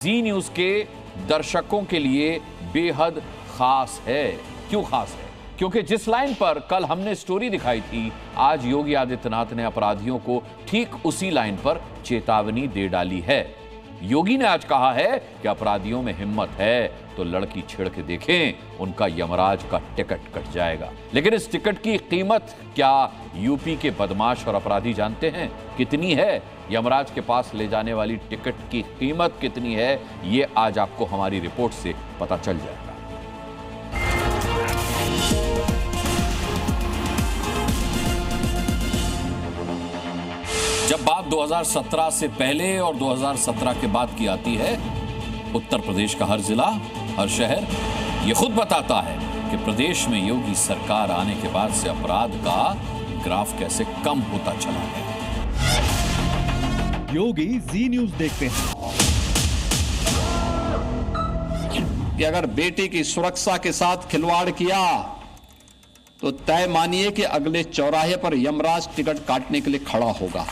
जी news के दर्शकों के लिए बेहद खास है। क्यों खास है? क्योंकि जिस लाइन पर कल हमने स्टोरी दिखाई थी, आज योगी आदित्यनाथ ने अपराधियों को ठीक उसी लाइन पर चेतावनी दे डाली है। योगी ने आज कहा है कि अपराधियों में हिम्मत है तो लड़की छेड़ के देखें, उनका यमराज का टिकट कट जाएगा। लेकिन इस टिकट की कीमत क्या यूपी के बदमाश और अपराधी जानते हैं कितनी है? यमराज के पास ले जाने वाली टिकट की कीमत कितनी है, ये आज आपको हमारी रिपोर्ट से पता चल जाएगा। जब बात 2017 से पहले और 2017 के बाद की आती है, उत्तर प्रदेश का हर जिला, हर शहर ये खुद बताता है कि प्रदेश में योगी सरकार आने के बाद से अपराध का ग्राफ कैसे कम होता चला है। योगी जी न्यूज देखते हैं कि अगर बेटी की सुरक्षा के साथ खिलवाड़ किया तो तय मानिए कि अगले चौराहे पर यमराज टिकट काटने के लिए खड़ा होगा,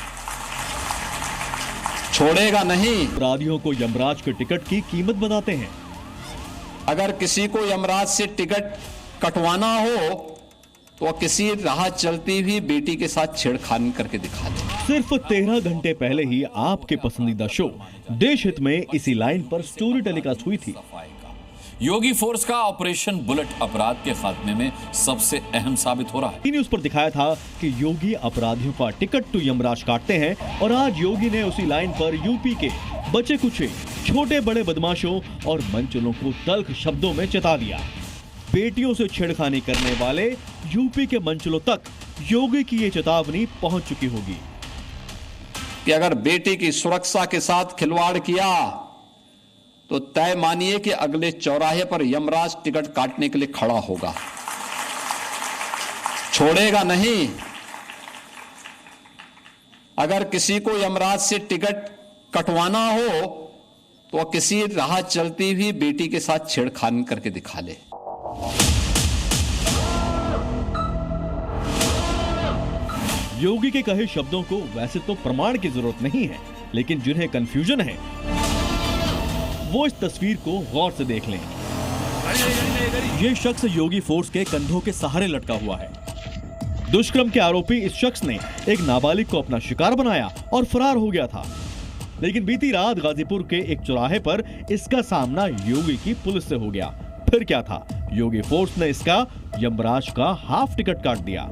छोड़ेगा नहीं। अपराधियों को यमराज के टिकट की कीमत बताते हैं। अगर किसी को यमराज से टिकट कटवाना हो तो किसी राह चलती हुई बेटी के साथ छेड़खानी करके दिखा दे। सिर्फ 13 घंटे पहले ही आपके पसंदीदा शो देश हित में इसी लाइन पर स्टोरी टेलीकास्ट हुई थी। योगी फोर्स का ऑपरेशन बुलेट अपराध के खात्मे में सबसे अहम साबित हो रहा है। न्यूज पर दिखाया था कि योगी अपराधियों का टिकट टू यमराज काटते हैं और आज योगी ने उसी लाइन पर यूपी के बचे कुचे छोटे बड़े बदमाशों और मंचलों को तल्ख शब्दों में चेता दिया। बेटियों से छेड़खानी करने वाले यूपी के मंचलों तक योगी की ये चेतावनी पहुंच चुकी होगी कि अगर बेटी की सुरक्षा के साथ खिलवाड़ किया तो तय मानिए कि अगले चौराहे पर यमराज टिकट काटने के लिए खड़ा होगा, छोड़ेगा नहीं। अगर किसी को यमराज से टिकट कटवाना हो तो किसी राह चलती हुई बेटी के साथ छेड़खानी करके दिखा ले। योगी के कहे शब्दों को वैसे तो प्रमाण की जरूरत नहीं है, लेकिन जिन्हें कंफ्यूजन है वो इस तस्वीर को गौर से देख लें। ये शख्स योगी फोर्स के कंधों के सहारे लटका हुआ है। दुष्कर्म के आरोपी इस शख्स ने एक नाबालिग को अपना शिकार बनाया और फरार हो गया था। लेकिन बीती रात गाजीपुर के एक चौराहे पर इसका सामना योगी की पुलिस से हो गया। फिर क्या था, योगी फोर्स ने इसका यमराज का हाफ टिकट काट दिया।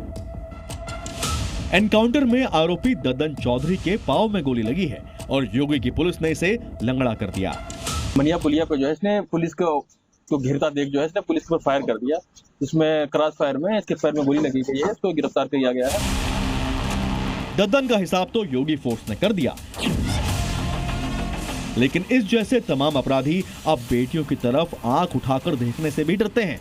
एनकाउंटर में आरोपी ददन चौधरी के पांव में गोली लगी है और योगी की पुलिस ने इसे लंगड़ा कर दिया। मनिया पुलिया पे जो है इसने पुलिस को घेरता देख जो है इसने पुलिस पर फायर कर दिया, जिसमें क्रॉस फायर में इसके पैर में गोली लगी गई है। इसको गिरफ्तार किया गया है। ददन का हिसाब तो योगी फोर्स ने कर दिया, लेकिन इस जैसे तमाम अपराधी अब बेटियों की तरफ आंख उठाकर देखने से भी डरते हैं,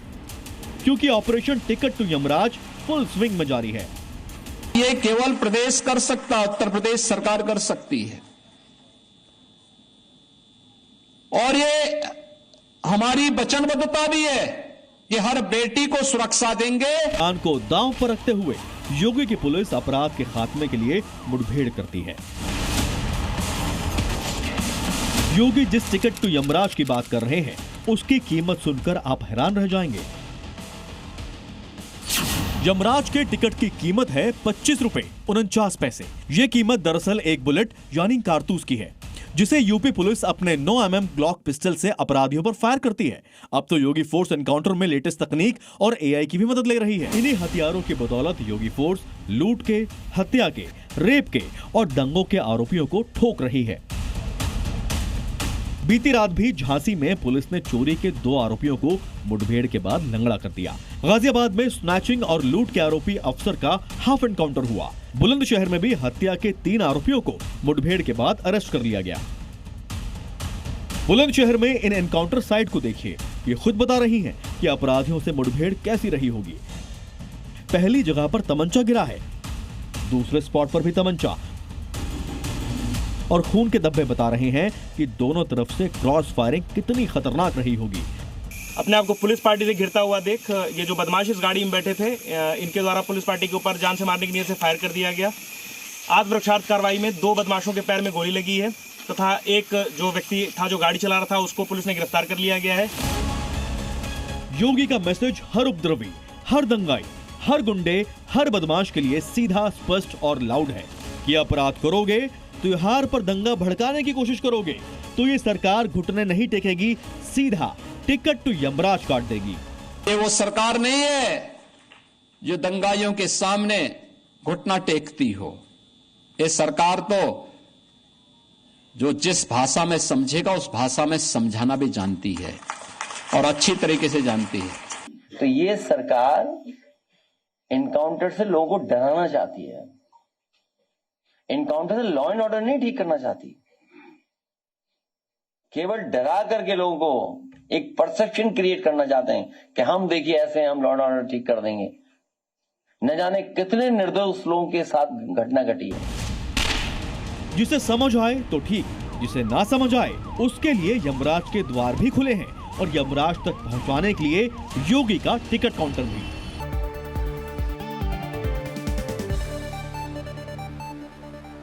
क्योंकि operation ticket to Yamraj full swing में जारी है। ये केवल प्रदेश कर सकता, उत्तर प्रदेश सरकार कर सकती है और ये हमारी वचनबद्धता भी है कि हर बेटी को सुरक्षा देंगे। जान को दांव पर रखते हुए योगी की पुलिस अपराध के खात्मे के लिए मुठभेड़ करती है। योगी जिस टिकट टू यमराज की बात कर रहे हैं, उसकी कीमत सुनकर आप हैरान रह जाएंगे। यमराज के टिकट की कीमत है 25 रुपए 49 पैसे। ये कीमत दरअसल एक बुलेट यानी कारतूस की है, जिसे यूपी पुलिस अपने 9 mm ग्लॉक पिस्टल से अपराधियों पर फायर करती है। अब तो योगी फोर्स एनकाउंटर में लेटेस्ट तकनीक और एआई की भी मदद ले रही है। इन्हीं हथियारों की बदौलत योगी फोर्स लूट के, हत्या के, रेप के और दंगों के आरोपियों को ठोक रही है। बीती रात भी झांसी में पुलिस ने चोरी के 2 आरोपियों को मुठभेड़ के बाद लंगड़ा कर दिया। गाजियाबाद में स्नैचिंग और लूट के आरोपी अफसर का हाफ एनकाउंटर हुआ। बुलंदशहर में भी हत्या के 3 आरोपियों को मुठभेड़ के बाद अरेस्ट कर लिया गया। बुलंदशहर में इन एनकाउंटर साइट को देखिए, ये खुद बता रही हैं कि अपराधियों से मुठभेड़ कैसी रही होगी। पहली जगह पर तमंचा गिरा है, दूसरे स्पॉट पर भी तमंचा, और खून के धब्बे बता रहे हैं कि दोनों तरफ से क्रॉस फायरिंग कितनी खतरनाक रही होगी। अपने आप को पुलिस पार्टी से घिरता हुआ देख ये जो बदमाश इस गाड़ी में बैठे थे, इनके द्वारा पुलिस पार्टी के ऊपर जान से मारने की नीयत से फायर कर दिया गया। आत्मरक्षार्थ कार्रवाई में 2 बदमाशों के पैर में गोली लगी है। तथा एक जो व्यक्ति था जो गाड़ी चला रहा था उसको पुलिस ने गिरफ्तार कर लिया गया है। योगी का मैसेज हर उपद्रवी, हर दंगाई, हर गुंडे, हर बदमाश के लिए सीधा, स्पष्ट और लाउड है कि अपराध करोगे, त्योहार पर दंगा भड़काने की कोशिश करोगे तो ये सरकार घुटने नहीं टेकेगी, सीधा टिकट टू यमराज काट देगी। ये वो सरकार नहीं है जो दंगाइयों के सामने घुटना टेकती हो। ये सरकार तो जो जिस भाषा में समझेगा उस भाषा में समझाना भी जानती है और अच्छी तरीके से जानती है। तो ये सरकार एनकाउंटर से लोगों को डराना चाहती है, एनकाउंटर से लॉ एंड ऑर्डर नहीं ठीक करना चाहती, केवल डरा करके लोगों को एक परसेप्शन क्रिएट करना चाहते हैं कि हम देखिए ऐसे हैं, हम लॉ एंड ऑर्डर ठीक कर देंगे। न जाने कितने निर्दोष लोगों के साथ घटना घटी है। जिसे समझ आए तो ठीक, जिसे ना समझ आए उसके लिए यमराज के द्वार भी खुले हैं और यमराज तक पहुंचाने के लिए योगी का टिकट काउंटर भी।